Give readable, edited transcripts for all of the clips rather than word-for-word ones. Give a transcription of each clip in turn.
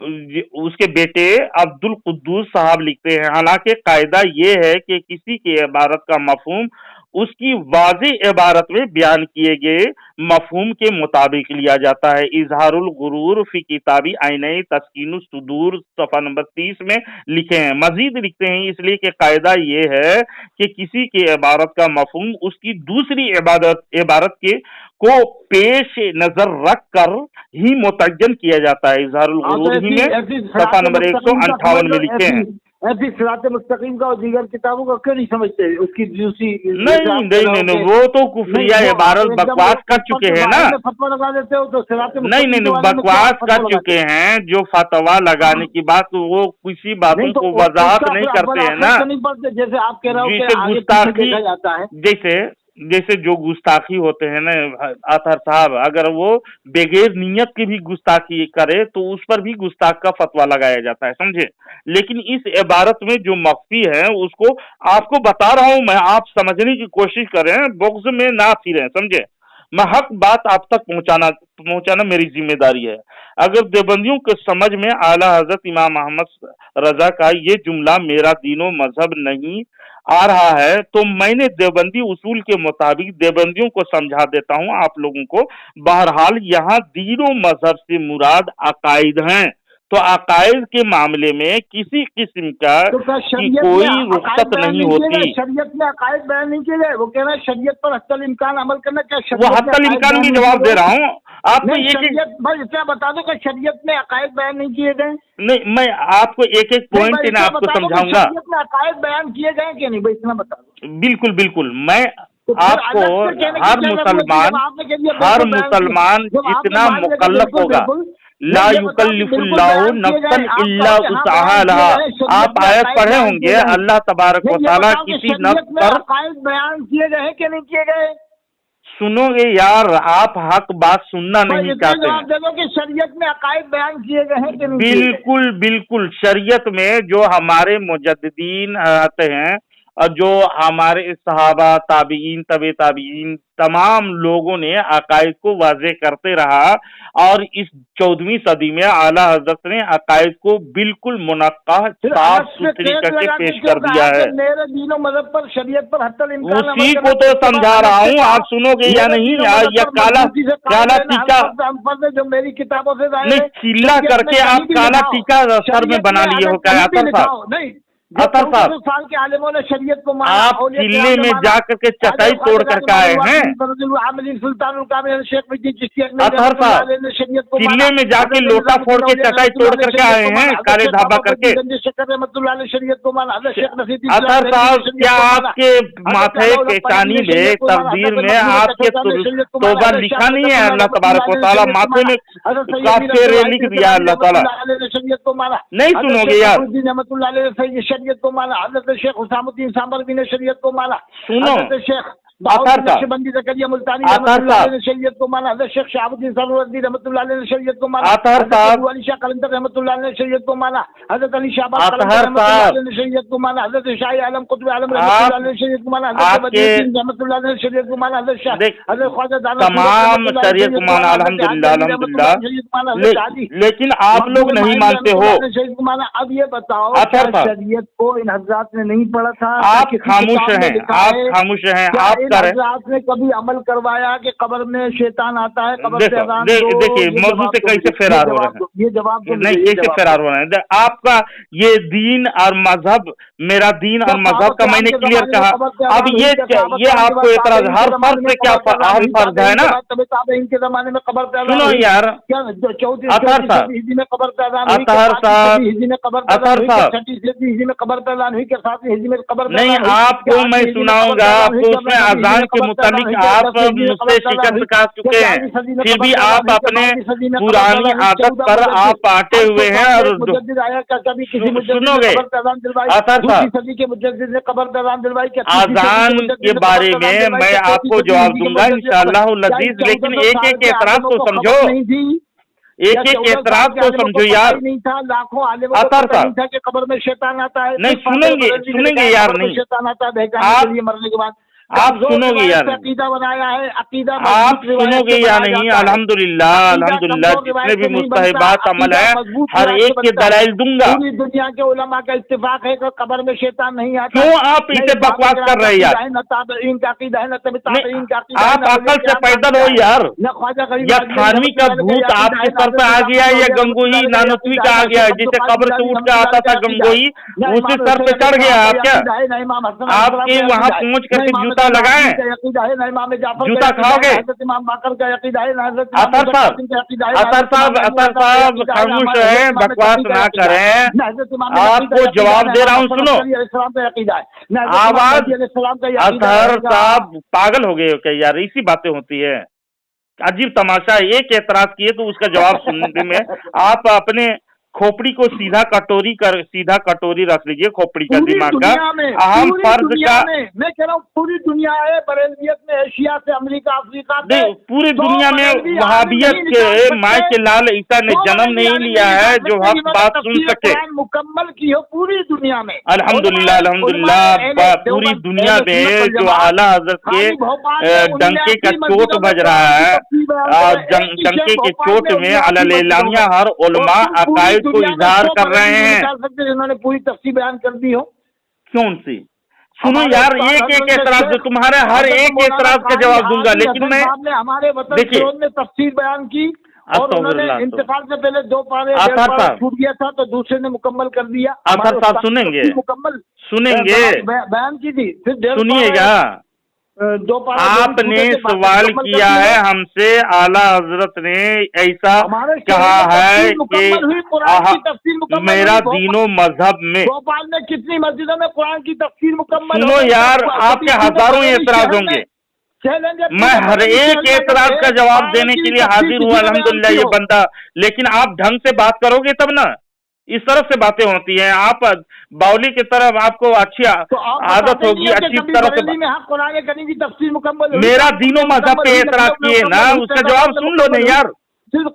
اس کے بیٹے عبد القدوس صاحب لکھتے ہیں، حالانکہ قاعدہ یہ ہے کہ کسی کی عبارت کا مفہوم اس کی واضح عبارت میں بیان کیے گئے مفہوم کے مطابق لیا جاتا ہے۔ اظہار الغرور فی کتابی آئینہ تسکین الصدور صفحہ نمبر 30 میں لکھے ہیں۔ مزید لکھتے ہیں اس لیے کہ قاعدہ یہ ہے کہ کسی کی عبارت کا مفہوم اس کی دوسری عبارت کے کو پیش نظر رکھ کر ہی متعین کیا جاتا ہے۔ اظہار الغرور ہی میں صفحہ نمبر 158 میں لکھے ہیں۔ ایسی صراط مستقیم کا اور دیگر کتابوں کا کیوں نہیں سمجھتے؟ اس کی دوسری نہیں وہ تو کفریہ عبارت بکواس کر چکے ہیں نا، فتوا لگا دیتے ہو تو صراط نہیں بکواس کر چکے ہیں۔ جو فتوا لگانے کی بات وہ کسی باتوں کو وضاحت نہیں کرتے ہیں نا، جیسے آپ کہہ رہے ہو جیسے جو گستاخی ہوتے ہیں نا اطہر صاحب، اگر وہ بغیر نیت کی بھی گستاخی کرے تو اس پر بھی گستاخ کا فتویٰ لگایا جاتا ہے، سمجھے؟ لیکن اس عبارت میں جو مخفی ہے اس کو آپ کو بتا رہا ہوں میں، آپ سمجھنے کی کوشش کریں، بغض میں نہ پھریں، سمجھے؟ میں حق بات آپ تک پہنچانا میری ذمہ داری ہے۔ اگر دیوبندیوں کے سمجھ میں اعلیٰ حضرت امام محمد رضا کا یہ جملہ میرا دین و مذہب نہیں آ رہا ہے تو میں نے دیوبندی اصول کے مطابق دیوبندیوں کو سمجھا دیتا ہوں آپ لوگوں کو۔ بہرحال یہاں دین و مذہب سے مراد عقائد ہیں، تو عقائد کے معاملے میں کسی قسم کا کوئی رخصت نہیں ہوتی۔ شریعت میں عقائد بیان نہیں کیے گئے، وہ کہہ رہے ہیں شریعت پر حتی الامکان عمل کرنا، کیا وہ حتی الامکان بھی جواب دے رہا ہوں آپ کو، بھائی اتنا بتا دو کہ شریعت میں عقائد بیان نہیں کیے گئے۔ نہیں میں آپ کو ایک پوائنٹ آپ کو سمجھاؤں گا، شریعت میں عقائد بیان کیے گئے کہ نہیں، بھائی اتنا بتا دو۔ بالکل میں آپ کو ہر مسلمان جتنا مکلف ہوگا، لا یکلف اللہ نفسا الا وسعها، آپ آیت پڑھے ہوں گے، اللہ تبارک و تعالیٰ کسی نفس پر عقائد بیان کیے گئے کہ نہیں کیے گئے؟ سنو گے یار، آپ حق بات سننا نہیں چاہتے ہیں۔ کہ شریعت میں عقائد بیان کیے گئے ہیں کہ نہیں؟ بالکل شریعت میں جو ہمارے مجددین آتے ہیں اور جو ہمارے صحابہ تابعین طبع تابعین تمام لوگوں نے عقائد کو واضح کرتے رہا، اور اس 14ویں صدی میں اعلیٰ حضرت نے عقائد کو بالکل منقع صاف ستھری کر کے پیش کر دیا ہے۔ میرے دین و مذہب پر شریعت پر حتی الامکان اسی کو تو سمجھا رہا ہوں، آپ سنو گے یا نہیں؟ یا کالا ٹیکا جو میری کتابوں سے نہیں چلا کر کے آپ کالا ٹیکا سر میں بنا لیے ہو کیا اطہر صاحب؟ اطہر صاحب سال کے عالموں نے شریعت کو آپ چلے میں جا کر کے چٹائی توڑ کر کے آئے ہیں۔ اطہر صاحب چلے میں جا کے لوٹا پھوڑ کے چٹائی توڑ کر کے آئے ہیں، کالے دھابا کر کے۔ اطہر صاحب کیا آپ کے ماتھے پیشانی میں تقدیر میں آپ کے توبہ لکھا نہیں ہے؟ اللہ تبارک و تعالیٰ ماتھے میں آپ سے لکھ دیا اللہ تعالیٰ، نہیں سنو گے یار؟ شریعت کو مانا حضرت شیخ حسام الدین سامر بھی نے شریعت کو مانا، سنو حضرت شیخ بندی زکریا ملتانی نے شریعت کو مانا، حضرت شیخ شہاب الدین سرورزی رحمۃ اللہ علیہ نے شریعت کو مانا، حضرت علی شاہ قلندر رحمۃ اللہ علیہ نے شریعت کو مانا، حضرت علی شاہ قلندر رحمۃ اللہ علیہ نے شریعت کو مانا، حضرت شاہ عالم قطب عالم رحمۃ اللہ علیہ نے شریعت کو مانا، حضرت ولی الدین رحمۃ اللہ علیہ نے شریعت کو مانا، حضرت خواجہ دانا تمام شریعت کو مانا، الحمدللہ۔ لیکن آپ لوگ نہیں مانتے ہو۔ اب یہ بتاؤ شریعت کو ان حضرات نے نہیں پڑھا تھا؟ آپ خاموش ہیں، آپ خاموش ہیں، آپ حضرات نے کبھی عمل کروایا کہ قبر میں شیطان آتا ہے؟ قبر سے اذان دو، دیکھیے موضوع سے کیسے فرار ہو رہے ہیں، یہ جواب نہیں کیسے فرار ہو رہے ہیں؟ آپ کا یہ دین اور مذہب، میرا دین اور مذہب کا میں نے کلیئر کہا۔ اب یہ آپ کو اعتراض ہر فرض سے کیا فرض ہے نا؟ ان کے زمانے میں قبر پہ سنو یار اطہر صاحب، اطہر صاحب، اطہر صاحب نہیں، آپ کو میں سناؤں گا، آپ کو اس میں اذان کے متعلق آپ مجھ سے شکست کھا چکے ہیں، پھر بھی آپ اپنے پرانی عادت پر آپ آٹے ہوئے ہیں۔ اور سنو گے اطہر صاحب، اذان کے بارے میں میں آپ کو جواب دوں گا انشاءاللہ العزیز، لیکن ایک ایک اعتراض کو سمجھو، ایک ایک اعتراض کو سمجھو یار۔ اطہر صاحب قبر میں شیطان آتا ہے، نہیں سنیں گے یار، نہیں شیطان آتا ہے مرنے کے بعد۔ آپ سنوگے یا نہیں؟ عقیدہ بنایا ہے، عقیدہ آپ سنوگے یا نہیں؟ الحمدللہ الحمدللہ جتنے بھی مستحبات عمل ہے ہر ایک کے دلائل دوں گا. پوری دنیا کے علماء کا اتفاق ہے کہ قبر میں شیطان نہیں آتا. کیوں آپ اسے بکواس کر رہے ہیں یار؟ نہ تابعین کا عقیدہ ہے، نہ تابعین کا عقیدہ ہے. آپ عقل سے پیدل ہو یار. یا تھانوی کا بھوت آپ کے سر پہ آ گیا ہے، یا گنگوئی نانوتوی کا آ گیا ہے، جسے قبر سے اٹھ کے آتا تھا گنگوئی اسی سر پہ چڑھ گیا آپ کیا؟ آپ کے وہاں پہنچ کر کے جوتا لگائیں، جوتا کھاؤ گے؟ اطہر صاحب خاموش رہیں، بکواس نہ کریں. آپ کو جواب دے رہا ہوں، سنو آواز. اطہر صاحب پاگل ہو گئے ہو کیا یار؟ اسی باتیں ہوتی ہے. عجیب تماشا ہے، ایک اعتراض کیے تو اس کا جواب سننے میں آپ اپنے کھوپڑی کو سیدھا کٹوری رکھ لیجیے. کھوپڑی کا دماغ کا اہم فرض کا میں کہہ رہا ہوں پوری دنیا ہے، بریلویت میں ایشیا سے امریکہ افریقہ میں پوری دنیا میں وہابیت کے ماں کے لال عیسیٰ نے جنم نہیں لیا ہے جو حق بات سن سکے. مکمل کی ہو پوری دنیا میں الحمدللہ الحمدللہ پوری دنیا میں جو اعلیٰ حضرت کے ڈنکے کا چوٹ بج رہا ہے، ڈنکے کے چوٹ میں اعلانیہ ہر علماء عقائد کو اظہار کر رہے ہیں. انہوں نے پوری تفصیل بیان کر دی ہو. کیوں سی سنو یار، ایک اعتراض تمہارے ہر ایک اعتراض کا جواب دوں گا، لیکن میں ہمارے وطن نے تفصیل بیان کی اور انہوں نے انتقال سے پہلے 2 پارے چھوٹ گیا تھا تو دوسرے نے مکمل کر دیا. اطہر صاحب سنیں گے، سنیں گے، بیان کی تھی. سنیے گا. آپ نے سوال کیا ہے ہم سے، اعلیٰ حضرت نے ایسا کہا ہے کہ میرا دین و مذہب میں. بھوپال میں کتنی مسجدوں میں قرآن کی تفسیر مکمل؟ سنو یار، آپ کے ہزاروں اعتراض ہوں گے، میں ہر ایک اعتراض کا جواب دینے کے لیے حاضر ہوں الحمدللہ یہ بندہ. لیکن آپ ڈھنگ سے بات کرو گے تب نا. اس طرح سے باتیں ہوتی ہیں. آپ باولی کی طرف آپ کو اچھی عادت ہوگی، اچھی طرح سے. میرا دین و مذہب پہ اعتراض کیے نا، اس کا جواب سن لو نا یار.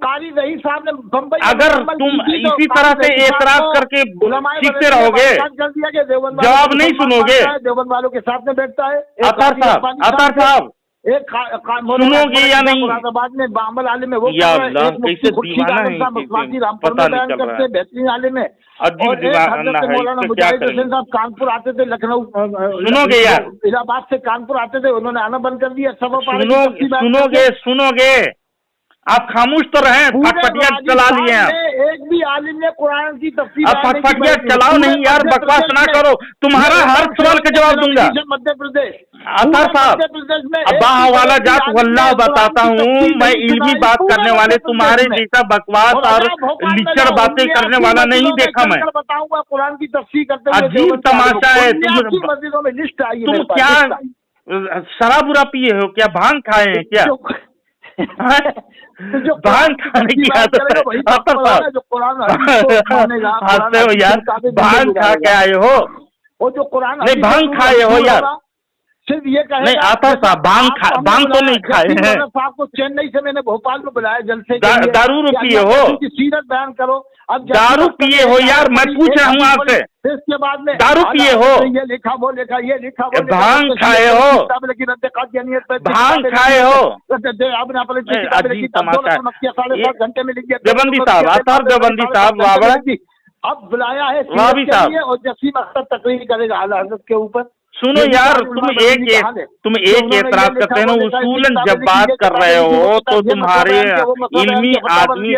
قاری رئیس صاحب نے بمبئی اگر تم اسی طرح سے اعتراض کر کے سیکھتے رہو گے، جواب نہیں سنو گے. دیوبند والوں کے ساتھ میں بیٹھتا ہے. اطہر صاحب سنو گے یا نہیں؟ آباد میں بامل عالم ہے، وہ کیسے دیوانہ ہے، پتہ نہیں چل رہا ہے. بہترین عالم ہے. عجیب دیوانہ ہے، مولانا مجاہد حسین صاحب کانپور آتے تھے، لکھنؤ سنو گے یار، الہ آباد سے کانپور آتے تھے، انہوں نے آنا بند کر دیا. سنو گے آپ خاموش تو رہیں، پٹپٹیاں چلا لیے ہیں. ایک بھی عالم نے قرآن کی تفسیر اب پٹپٹیاں چلاؤ نہیں یار، بکواس نہ کرو. تمہارا ہر سوال کا جواب دوں گا. مدھیہ پردیش اطہر صاحب ابا حوالہ جات واللہ بتاتا ہوں، میں علمی بات کرنے والے تمہارے جیسا بکواس اور لچڑ باتیں کرنے والا نہیں دیکھا میں. بتاؤں گا قرآن کی تفسیر کرتے ہوئے. عجیب تماشا ہے. مسجدوں میں لسٹ آئی ہے. تم کیا شراب برا پیے ہو کیا؟ بھانگ کھائے ہیں کیا؟ بھانگ کھانے کی عادت ہے ہنستے ہو یار. بھانگ کھا کے آئے ہو؟ وہ جو قرآن نہیں بھانگ کھائے ہو یار؟ صرف یہ کہے نہیں اطہر صاحب بھانگ تو نہیں کھائے ہیں. صاحب کو چینئی سے میں نے بھوپال میں بلایا جلسے. دارو پیے ہو؟ سیرت بیان کرو. اب دارو پیے ہو یار؟ میں پوچھ رہا ہوں آپ سے. اس کے بعد میں دارو پیے ہو؟ یہ لکھا وہ لکھا یہ لکھا. بھانگ کھائے ہو؟ بھانگ کھائے ہو؟ عجیب تماشا. گھنٹے میں لکھ دیا. دیوبندی صاحب، اطہر دیوبندی صاحب بابا اب بلایا ہے اور جسیم اختر تقریر کرے گا اعلیٰ حضرت کے اوپر. سنو یار، تم ایک اعتراض کرتے ہیں نا، اصولاً جب بات کر رہے ہو تو تمہارے علمی آدمی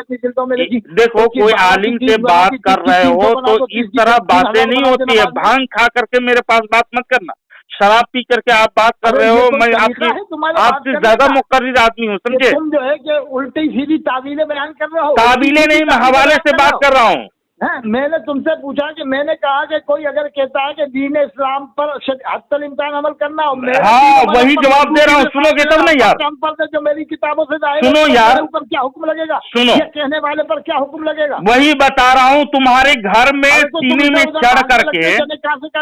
دیکھو، کوئی عالم سے بات کر رہے ہو تو اس طرح باتیں نہیں ہوتی ہے. بھانگ کھا کر کے میرے پاس بات مت کرنا. شراب پی کر کے آپ بات کر رہے ہو، میں آپ سے زیادہ مقرر آدمی ہوں، سمجھے؟ تم جو ہے کہ الٹی سیدھی تعویلیں بیان کر رہے ہو. تعویلیں نہیں، میں حوالے سے بات کر رہا ہوں. میں نے تم سے پوچھا کہ میں نے کہا کہ کوئی اگر کہتا ہے کہ دین اسلام پر حتی الامکان عمل کرنا ہو. ہاں وہی جواب دے رہا ہوں. سنو گے تب نا یار. جو میری کتابوں سے سنو یار، اوپر کیا حکم لگے گا؟ سنو، یہ کہنے والے پر کیا حکم لگے گا؟ وہی بتا رہا ہوں. تمہارے گھر میں سینے میں چڑھ کر کے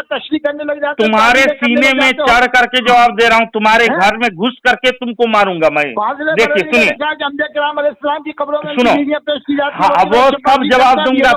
تشریح کرنے لگ جاتا، تمہارے سینے میں چڑھ کر کے جواب دے رہا ہوں. تمہارے گھر میں گھس کر کے تم کو ماروں گا میں. دیکھیے سنیے، انبیاء کرام علیہ السلام کی قبروں میں سنو، وہ سب جواب دوں گا.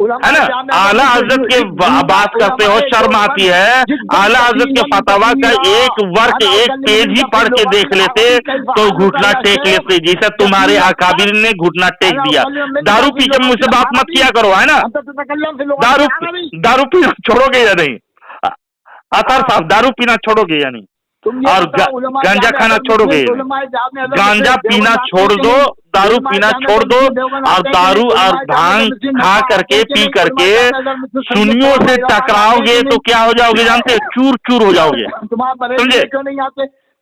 ہے نا. اعلیٰ حضرت کے بات کرتے ہو شرم آتی ہے. اعلیٰ حضرت کے فتوا کا ایک ورق ایک پیج ہی پڑھ کے دیکھ لیتے تو گھٹنا ٹیک لیتے, جیسے تمہارے اکابر نے گھٹنا ٹیک دیا. دارو پی کے مجھ سے بات مت کیا کرو, ہے نا. دارو پینا چھوڑو گے یا نہیں اطہر صاحب؟ دارو پینا چھوڑو گے یا نہیں؟ اور گانجا کھانا چھوڑو گے؟ گانجا پینا چھوڑ دو, دارو پینا چھوڑ دو, اور دارو اور بھانگ کھا کر کے پی کر کے سنیوں سے ٹکراؤ گے تو کیا ہو جاؤ گے جانتے؟ چور چور ہو جاؤ گے. سمجھے؟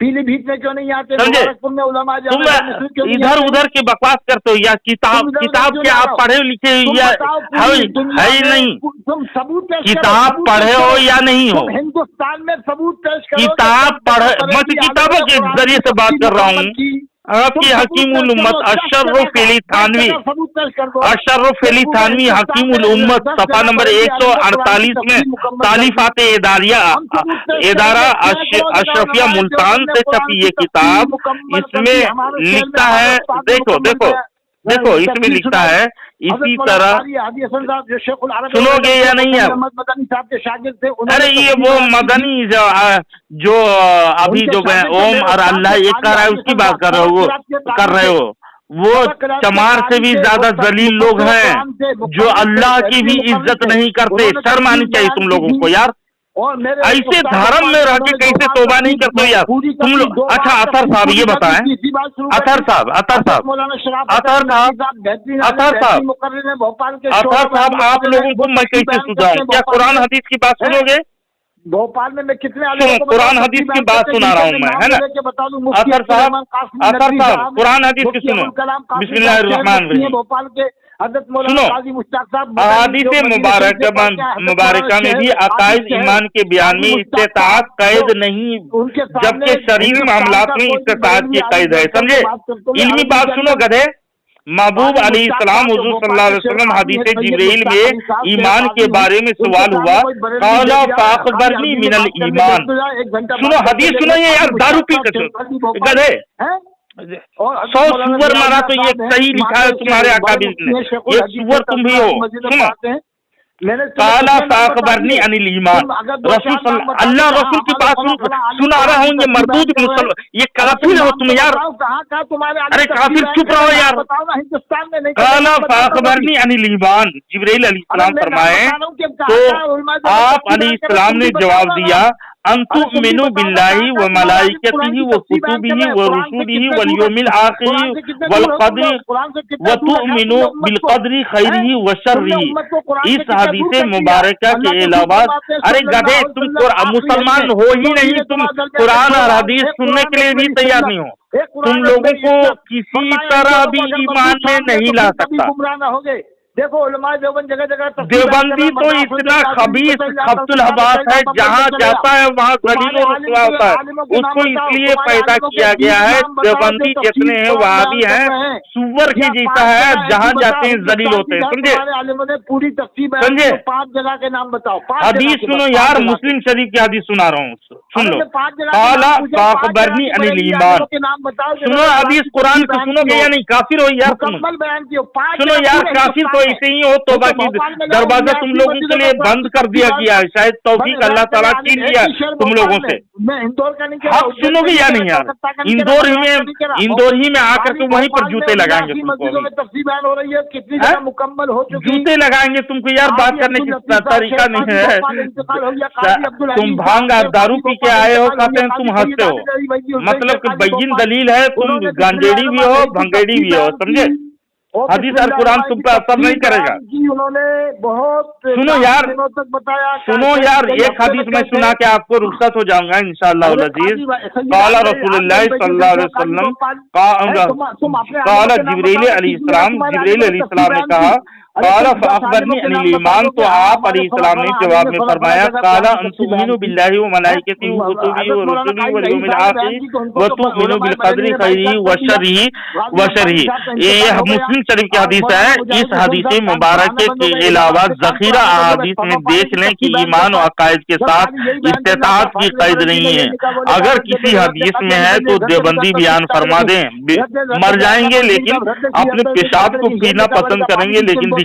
پیلی بھیت میں کیوں نہیں آتے؟ تم ادھر ادھر کی بکواس کرتے ہو, یا کتاب کے آپ پڑھے لکھے یا ہے ہی نہیں؟ کتاب پڑھے ہو یا نہیں ہو؟ ہندوستان میں ثبوت پیش کرو. کتاب پڑھے, میں کتابوں کے ذریعے سے بات کر رہا ہوں. آپ کی حکیم الامت اشرف علی تھانوی, اشرف علی تھانوی حکیم الامت صفحہ نمبر 148 میں تالیفات ادارہ اشرفیہ ملتان سے چھپی یہ کتاب, اس میں لکھتا ہے, دیکھو اس میں لکھتا ہے اسی طرح. سنو گے یا نہیں آپ؟ ارے یہ وہ مدنی جو ابھی جو اوم اور اللہ ایک کر رہا ہے اس کی بات کر رہے ہو. وہ چمار سے بھی زیادہ ذلیل لوگ ہیں جو اللہ کی بھی عزت نہیں کرتے. شرم آنی چاہیے تم لوگوں کو یار. ایسے دھرم میں رہ کے کیسے توبہ نہیں کرتے یار تم لوگ. اچھا اطہر صاحب یہ بتائیں, اطہر صاحب آپ لوگوں کو میں کیسے سجاؤں؟ کیا قرآن حدیث کی بات سنو گے؟ بھوپال میں کتنے قرآن حدیث کی بات سنا رہا ہوں میں, ہے نا. اطہر صاحب قرآن حدیث کی سنو. بسم اللہ الرحمن الرحیم. بھوپال کے سنو, احادیث مبارکہ میں بھی عقائد ایمان کے بیان میں استطاعت قید نہیں, جبکہ شرعی معاملات میں استطاعت کی قید ہے. سمجھے؟ علمی بات سنو گدھے. محبوب علیہ السلام حضور صلی اللہ علیہ وسلم حدیث جبریل میں ایمان کے بارے میں سوال ہوا, قال فاخبرنی من الایمان. سنو حدیث سنو, یہ یار دارو پی کر گدھے 100 سور مارا تو یہ صحیح لکھا ہے تمہارے اکابر نے, یہ سور تم بھی ہو. سنو, قال فاخبرنی عن الایمان. رسول اللہ رسول کی بات سنا رہا ہوں. یہ مردود مسلمان, یہ کافر ہو تم یار. ارے کافر چپ رہو یار. قال فاخبرنی عن الایمان. جبرائیل علیہ السلام فرمائے تو آپ علیہ السلام نے جواب دیا, ان تؤمنوا باللہ وملائکتہ وکتبہ ورسلہ والیوم الآخر والقدر وتؤمنوا بالقدر خیرہ وشرہ. اس حدیث مبارکہ کے علاوہ, ارے گدھے تم مسلمان ہو ہی نہیں, تم قرآن اور حدیث سننے کے لیے بھی تیار نہیں ہو. تم لوگوں کو کسی طرح بھی ایمان میں نہیں لا سکتا. دیکھو علماء دیوبند جگہ جگہ دیوبندی تو اتنا خبیث خبث الحباس ہے, جہاں جاتا ہے وہاں ذلیل و رسوا ہوتا ہے. اس کو اس لیے پیدا کیا گیا ہے. دیوبندی جتنے ہیں وہابی ہیں سور کی جیتا ہے, جہاں جاتے ہیں ذلیل ہوتے ہیں. سمجھے؟ پوری تفصیل ہے. 5 جگہ کے نام بتاؤ. حدیث سنو یار, مسلم شریف کی حدیث سنا رہا ہوں, سن لو. قال فاخبرنی عن الایمان. سنو حدیث قرآن کی سنو گے یا نہیں؟ کافر ہو یار تم. سنو یار, کافر تو ایسے ہی ہو. توبہ کی دروازہ تم لوگوں کے لیے بند کر دیا گیا ہے, شاید توفیق اللہ تعالیٰ چھین لیا تم لوگوں سے. اب سنو گے یا نہیں یار؟ اندور ہی میں آ کر کے وہیں پر جوتے لگائیں گے تم کو. مکمل ہو جوتے لگائیں گے تم کو یار. بات کرنے کی طریقہ نہیں ہے. تم بھانگ اور دارو پی کے آئے ہو, کہتے ہیں تم ہنستے ہو. مطلب کہ بین دلیل ہے, تم گانجیڑی بھی ہو بھنگیڑی بھی ہو. سمجھے؟ حدیث اور قرآن تم پہ اثر نہیں کرے گا. انہوں نے بہت سنو یار, ایک حدیث میں سنا کے آپ کو رخصت ہو جاؤں گا انشاءاللہ العزیز. قال رسول اللہ صلی اللہ علیہ وسلم, قال جبرائیل علیہ السلام نے کہا, قال فاخبرنی عن الایمان. تو آپ علیہ السلام نے جواب میں فرمایا, قال ان تؤمنوا باللہ وملائکتہ وکتبہ ورسلہ والیوم الآخر وتؤمنوا بالقدر خیرہ وشرہ. یہ مسلم شریف کی حدیث ہے. اس حدیث مبارکہ کے علاوہ ذخیرہ احادیث میں دیکھ لیں کہ ایمان و عقائد کے ساتھ استطاعت کی قید نہیں ہے. اگر کسی حدیث میں ہے تو دیوبندی بیان فرما دیں. مر جائیں گے لیکن اپنے پیشاب کو پینا پسند کریں گے, لیکن